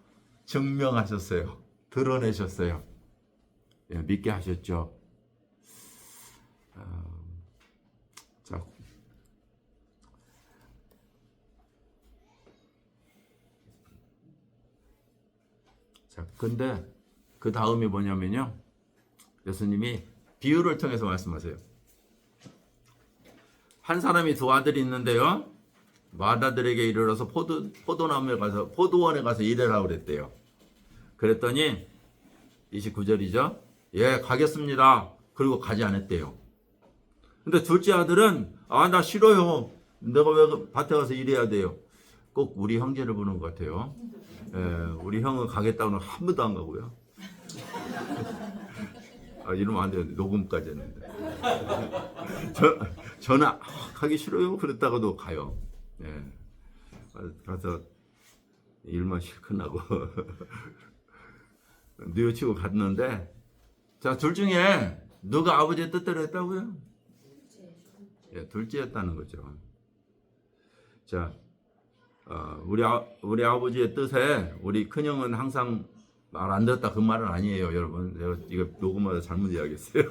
증명하셨어요. 드러내셨어요. 예, 믿게 하셨죠. 근데 그 다음이 뭐냐면요, 예수님이 비유를 통해서 말씀하세요. 한 사람이 두 아들이 있는데요, 마다들에게 이르러서 포도원에 가서 일하라고 그랬대요. 그랬더니 29절이죠. 예, 가겠습니다. 그리고 가지 않았대요. 근데 둘째 아들은 나 싫어요. 내가 왜 밭에 가서 일해야 돼요? 꼭 우리 형제를 보는 것 같아요. 예, 우리 형은 가겠다고는 한 번도 안 가고요. 이러면 안 돼요. 녹음까지 했는데. 저는 가기 싫어요. 그랬다가도 가요. 예. 가서 일만 실컷 나고 뉘우치고 갔는데, 자, 둘 중에 누가 아버지의 뜻대로 했다고요? 예, 둘째였다는 거죠. 자, 우리 아버지의 뜻에 우리 큰형은 항상 말 안 듣었다, 그 말은 아니에요, 여러분. 내가 이거 녹음하다 잘못 이야기했어요.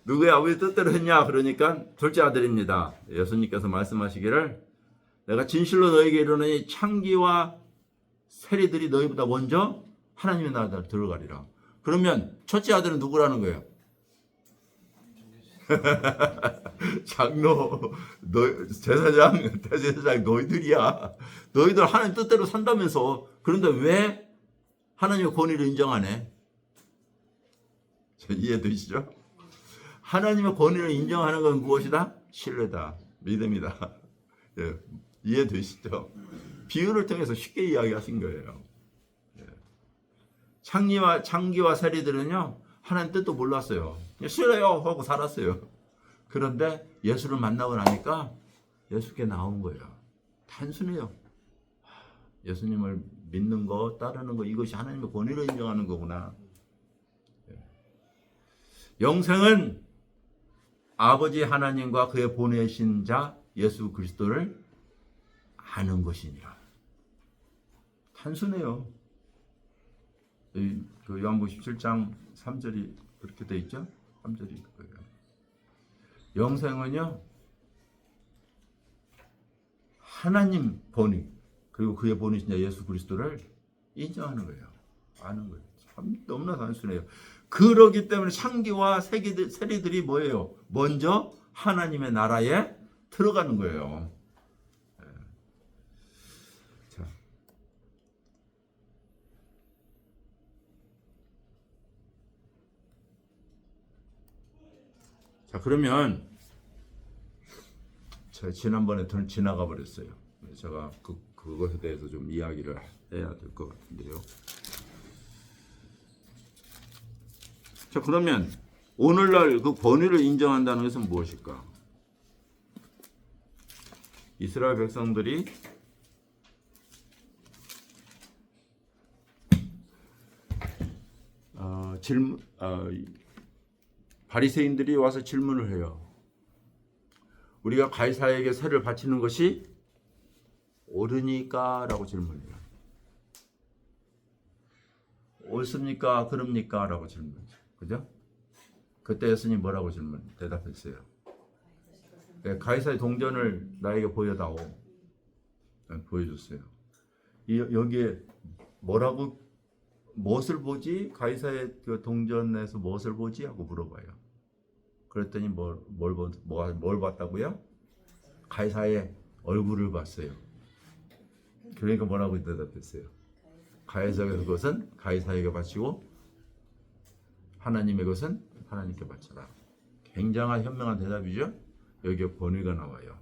누구의 아버지 뜻대로 했냐? 그러니까 둘째 아들입니다. 예수님께서 말씀하시기를, 내가 진실로 너에게 이르노니 창기와 세리들이 너희보다 먼저 하나님의 나라에 들어가리라. 그러면 첫째 아들은 누구라는 거예요? 장로, 제사장, 대제사장 너희들이야. 너희들 하나님 뜻대로 산다면서. 그런데 왜 하나님의 권위를 인정 안 해? 이해되시죠? 하나님의 권위를 인정하는 건 무엇이다? 신뢰다. 믿음이다. 예, 이해되시죠? 비유를 통해서 쉽게 이야기하신 거예요. 예. 창기와 세리들은요, 하나님 뜻도 몰랐어요. 싫어요 하고 살았어요. 그런데 예수를 만나고 나니까 예수께 나온 거예요. 단순해요. 예수님을 믿는 거, 따르는 거, 이것이 하나님의 권위를 인정하는 거구나. 영생은 아버지 하나님과 그의 보내신 자 예수 그리스도를 아는 것이니라. 단순해요. 그 요한복음 17장 3절이 그렇게 돼 있죠? 3절이 그거예요. 영생은요, 하나님 본위, 그리고 그의 본이신 자 예수 그리스도를 인정하는 거예요. 아는 거예요. 참 너무나 단순해요. 그러기 때문에 창기와 세리들이 뭐예요? 먼저 하나님의 나라에 들어가는 거예요. 자, 그러면 제가 지난번에 지나가 버렸어요. 제가 그것에 대해서 좀 이야기를 해야 될 것 같은데요. 자, 그러면 오늘날 그 권위를 인정한다는 것은 무엇일까? 이스라엘 백성들이 바리새인들이 와서 질문을 해요. 우리가 가이사에게 세를 바치는 것이 옳으니까? 라고 질문해요. 옳습니까? 그럽니까? 라고 질문해요. 그죠? 그때 예수님 뭐라고 대답했어요? 네, 가이사의 동전을 나에게 보여다오. 보여줬어요. 여기에 무엇을 보지? 가이사의 그 동전에서 무엇을 보지? 하고 물어봐요. 그랬더니 뭘 봤다고요? 가이사의 얼굴을 봤어요. 그러니까 뭐라고 대답했어요? 가이사의 것은 가이사에게 바치고 하나님의 것은 하나님께 바쳐라. 굉장한 현명한 대답이죠. 여기에 권위가 나와요.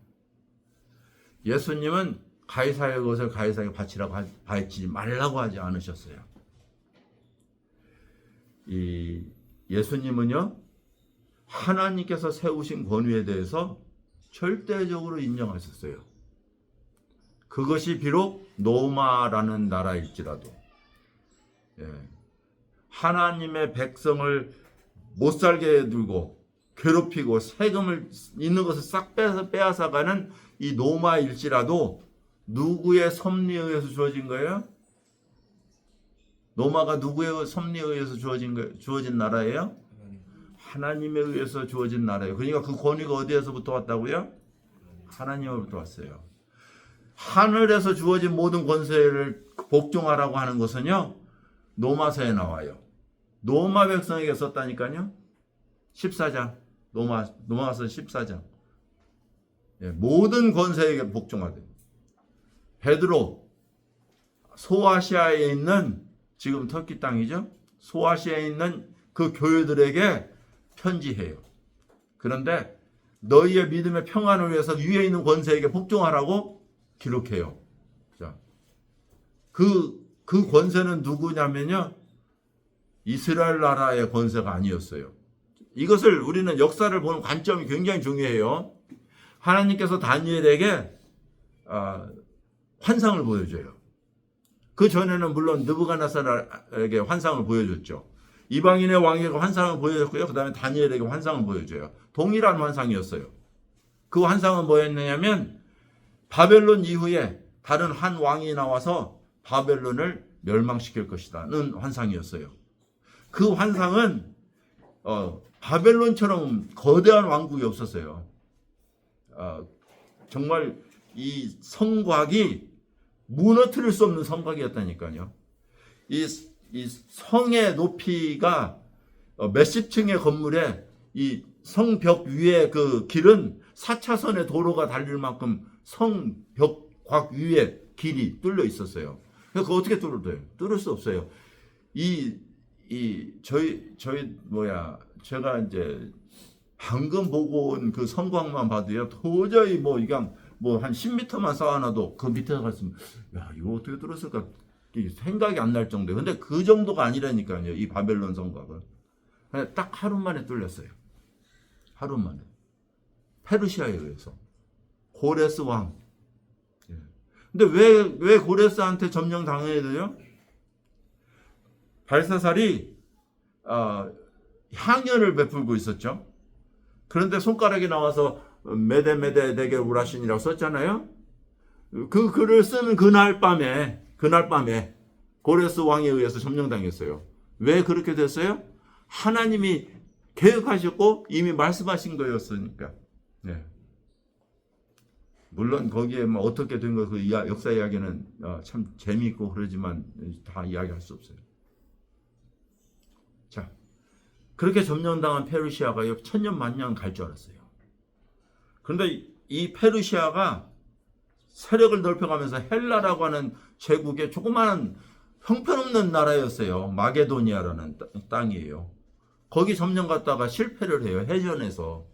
예수님은 가이사의 것을 가이사에게 바치라고 바치지 말라고 하지 않으셨어요. 이 예수님은요, 하나님께서 세우신 권위에 대해서 절대적으로 인정하셨어요. 그것이 비록 로마라는 나라일지라도 하나님의 백성을 못 살게 두고 괴롭히고 세금을 있는 것을 싹 빼앗아가는 이 로마일지라도 누구의 섭리에 의해서 주어진 거예요? 로마가 누구의 섭리에 의해서 주어진 나라예요? 하나님에 의해서 주어진 나라예요. 그러니까 그 권위가 어디에서부터 왔다고요? 하나님으로부터 왔어요. 하늘에서 주어진 모든 권세를 복종하라고 하는 것은요, 로마서에 나와요. 로마 백성에게 썼다니까요. 14장. 로마서 14장. 모든 권세에게 복종하되. 베드로, 소아시아에 있는, 지금 터키 땅이죠. 소아시아에 있는 그 교회들에게 편지해요. 그런데 너희의 믿음의 평안을 위해서 위에 있는 권세에게 복종하라고 기록해요. 자, 그 권세는 누구냐면요, 이스라엘 나라의 권세가 아니었어요. 이것을 우리는 역사를 보는 관점이 굉장히 중요해요. 하나님께서 다니엘에게 환상을 보여줘요. 그 전에는 물론 느부갓네살에게 환상을 보여줬죠. 이방인의 왕에게 환상을 보여줬고요. 그 다음에 다니엘에게 환상을 보여줘요. 동일한 환상이었어요. 그 환상은 뭐였냐면 바벨론 이후에 다른 한 왕이 나와서 바벨론을 멸망시킬 것이다는 환상이었어요. 그 환상은 바벨론처럼 거대한 왕국이 없었어요. 정말 이 성곽이 무너뜨릴 수 없는 성곽이었다니까요. 이 성의 높이가 몇십 층의 건물에 이 성벽 위에 그 길은 4차선의 도로가 달릴 만큼 성벽곽 위에 길이 뚫려 있었어요. 그거 어떻게 뚫어요? 뚫을 수 없어요. 제가 이제 방금 보고 온 그 성곽만 봐도요, 도저히 그냥 한 10m만 쌓아놔도 그 밑에 갔으면, 야, 이거 어떻게 뚫었을까? 생각이 안 날 정도예요. 근데 그 정도가 아니라니까요, 이 바벨론 성곽은. 딱 하루 만에 뚫렸어요. 하루 만에. 페르시아에 의해서. 고레스 왕. 근데 왜 고레스한테 점령당해야 돼요? 발사살이 향연을 베풀고 있었죠. 그런데 손가락이 나와서 메데메데 데게 우라신이라고 썼잖아요. 그 글을 쓰는 그날 밤에 고레스 왕에 의해서 점령당했어요. 왜 그렇게 됐어요? 하나님이 계획하셨고 이미 말씀하신 거였으니까. 네. 물론 거기에 어떻게 된 거 그 역사 이야기는 참 재미있고 그러지만 다 이야기할 수 없어요. 자, 그렇게 점령당한 페르시아가 천년 만년 갈 줄 알았어요. 그런데 이 페르시아가 세력을 넓혀가면서 헬라라고 하는 제국의 조그마한 형편없는 나라였어요. 마게도니아라는 땅이에요. 거기 점령 갔다가 실패를 해요. 해전에서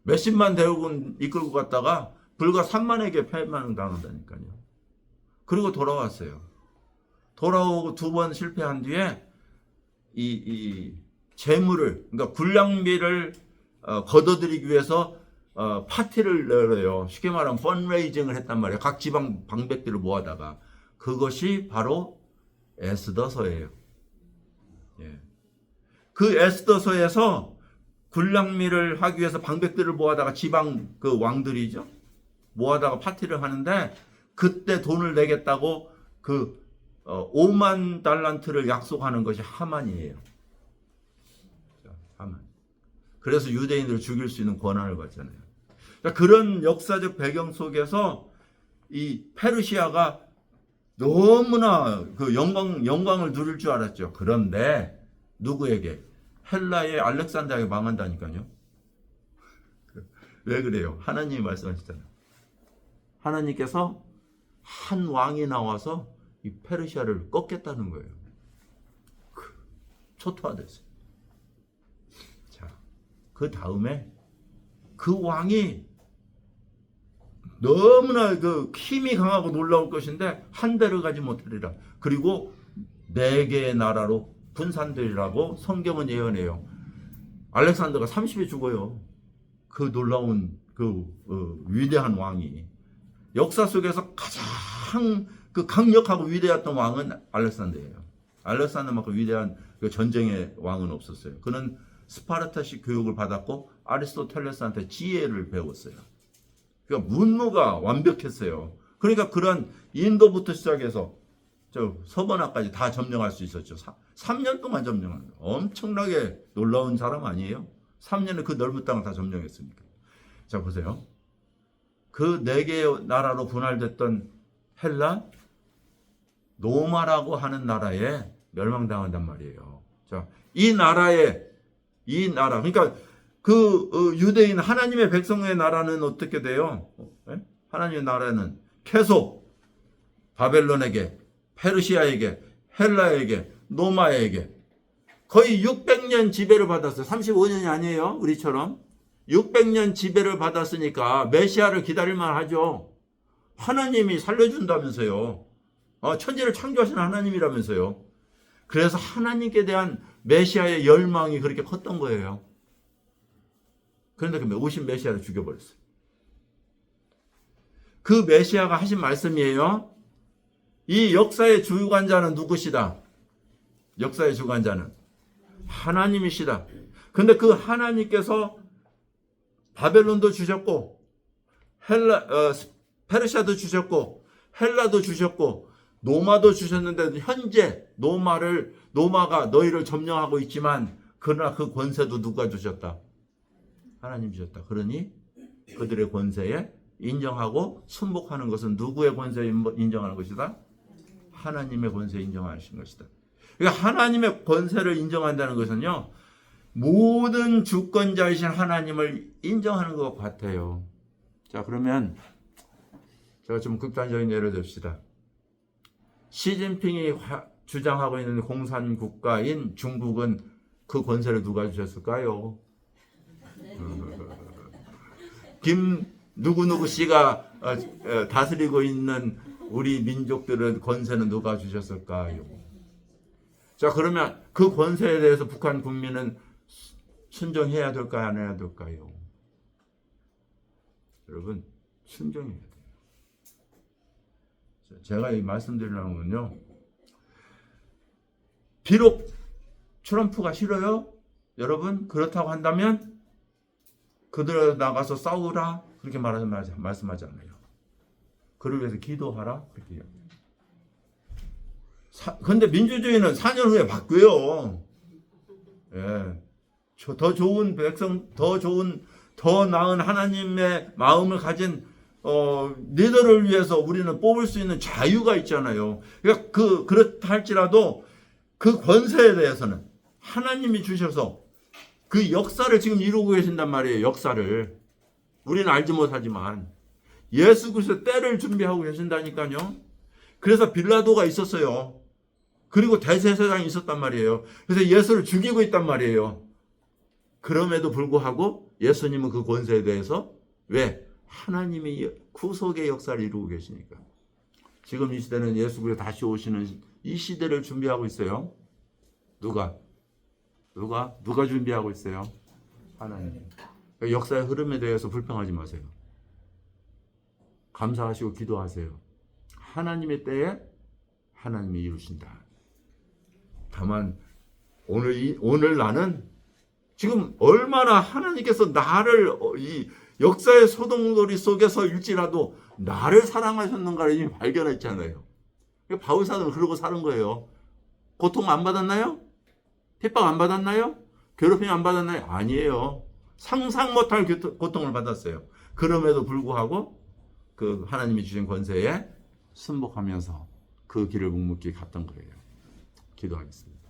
몇십만 대군 이끌고 갔다가 불과 3만에게 패망당한다니까요. 그리고 돌아왔어요. 돌아오고 두 번 실패한 뒤에 이 재물을, 그러니까 군량미를 걷어들이기 위해서 파티를 열어요. 쉽게 말하면 펀레이징을 했단 말이에요. 각 지방 방백들을 모아다가. 그것이 바로 에스더서예요. 예. 그 에스더서에서 군량미를 하기 위해서 방백들을 모아다가 지방 그 왕들이죠. 모아다가 파티를 하는데 그때 돈을 내겠다고 그 5만 달란트를 약속하는 것이 하만이에요. 하만. 그래서 유대인들을 죽일 수 있는 권한을 받잖아요. 그런 역사적 배경 속에서 이 페르시아가 너무나 그 영광을 누릴 줄 알았죠. 그런데 누구에게? 헬라의 알렉산더에게 망한다니까요. 왜 그래요? 하나님이 말씀하셨잖아요. 하나님께서 한 왕이 나와서 이 페르시아를 꺾겠다는 거예요. 초토화됐어요. 자, 그 다음에 그 왕이 너무나 그 힘이 강하고 놀라울 것인데 한 대를 가지 못하리라. 그리고 4개의 나라로 분산되리라고 성경은 예언해요. 알렉산더가 30에 죽어요. 그 놀라운 그 위대한 왕이. 역사 속에서 가장 그 강력하고 위대했던 왕은 알렉산더예요. 알렉산더만큼 위대한 그 전쟁의 왕은 없었어요. 그는 스파르타식 교육을 받았고 아리스토텔레스한테 지혜를 배웠어요. 그러니까 문무가 완벽했어요. 그러니까 그런 인도부터 시작해서 저 서번화까지 다 점령할 수 있었죠. 3년 동안 점령한 거예요. 엄청나게 놀라운 사람 아니에요? 3년에 그 넓은 땅을 다 점령했으니까. 자, 보세요. 그 4개의 나라로 분할됐던 헬라, 노마라고 하는 나라에 멸망당한단 말이에요. 자, 이 나라, 그러니까 그 유대인 하나님의 백성의 나라는 어떻게 돼요? 하나님의 나라는 계속 바벨론에게, 페르시아에게, 헬라에게, 노마에게 거의 600년 지배를 받았어요. 35년이 아니에요. 우리처럼. 600년 지배를 받았으니까 메시아를 기다릴만 하죠. 하나님이 살려준다면서요. 천지를 창조하신 하나님이라면서요. 그래서 하나님께 대한 메시아의 열망이 그렇게 컸던 거예요. 그런데 그 오신 메시아를 죽여버렸어요. 그 메시아가 하신 말씀이에요. 이 역사의 주관자는 누구시다? 역사의 주관자는 하나님이시다. 근데 그 하나님께서 바벨론도 주셨고 페르시아도 주셨고 헬라도 주셨고 노마도 주셨는데 현재 노마가 너희를 점령하고 있지만 그러나 그 권세도 누가 주셨다? 하나님 주셨다. 그러니 그들의 권세에 인정하고 순복하는 것은 누구의 권세에 인정하는 것이다? 하나님의 권세에 인정하신 것이다. 그러니까 하나님의 권세를 인정한다는 것은요, 모든 주권자이신 하나님을 인정하는 것 같아요. 자, 그러면 제가 좀 극단적인 예를 듭시다. 시진핑이 주장하고 있는 공산국가인 중국은 그 권세를 누가 주셨을까요? 누구누구 씨가 다스리고 있는 우리 민족들은 권세는 누가 주셨을까요? 자, 그러면 그 권세에 대해서 북한 국민은 순종해야 될까요? 안 해야 될까요? 여러분, 순종해야 돼요. 제가 이 말씀드리려는 건요, 비록 트럼프가 싫어요? 여러분, 그렇다고 한다면 그들 나가서 싸우라 그렇게 말씀하지 않아요. 그를 위해서 기도하라 그렇게 해요. 근데 민주주의는 4년 후에 바뀌어요. 예. 더 좋은 백성, 더 나은 하나님의 마음을 가진 리더를 위해서 우리는 뽑을 수 있는 자유가 있잖아요. 그러니까 그렇다 할지라도 그 권세에 대해서는 하나님이 주셔서 그 역사를 지금 이루고 계신단 말이에요. 역사를. 우리는 알지 못하지만 예수 그리스도 때를 준비하고 계신다니까요. 그래서 빌라도가 있었어요. 그리고 대제사장이 있었단 말이에요. 그래서 예수를 죽이고 있단 말이에요. 그럼에도 불구하고 예수님은 그 권세에 대해서 왜? 하나님이 구속의 역사를 이루고 계시니까. 지금 이 시대는 예수 그리스도 다시 오시는 이 시대를 준비하고 있어요. 누가 준비하고 있어요? 하나님. 역사의 흐름에 대해서 불평하지 마세요. 감사하시고 기도하세요. 하나님의 때에 하나님이 이루신다. 다만 오늘 나는 지금 얼마나 하나님께서 나를 이 역사의 소동돌이 속에서 일지라도 나를 사랑하셨는가를 이미 발견했잖아요. 바울사도는 그러고 사는 거예요. 고통 안 받았나요? 핍박 안 받았나요? 괴롭힘 안 받았나요? 아니에요. 상상 못할 고통을 받았어요. 그럼에도 불구하고 그 하나님이 주신 권세에 순복하면서 그 길을 묵묵히 갔던 거예요. 기도하겠습니다.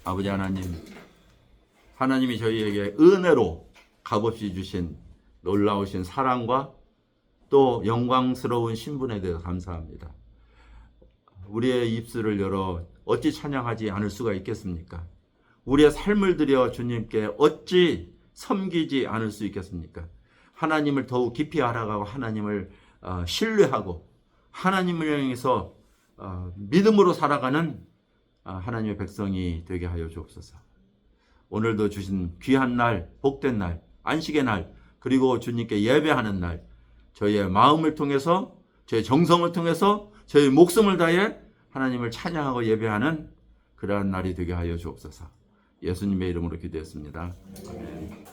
아버지 하나님이 저희에게 은혜로 값없이 주신 놀라우신 사랑과 또 영광스러운 신분에 대해서 감사합니다. 우리의 입술을 열어 어찌 찬양하지 않을 수가 있겠습니까? 우리의 삶을 들여 주님께 어찌 섬기지 않을 수 있겠습니까? 하나님을 더욱 깊이 알아가고 하나님을 신뢰하고 하나님을 향해서 믿음으로 살아가는 하나님의 백성이 되게 하여 주옵소서. 오늘도 주신 귀한 날, 복된 날, 안식의 날, 그리고 주님께 예배하는 날, 저희의 마음을 통해서, 저희 정성을 통해서, 저희 목숨을 다해 하나님을 찬양하고 예배하는 그러한 날이 되게 하여 주옵소서. 예수님의 이름으로 기도했습니다. 아멘.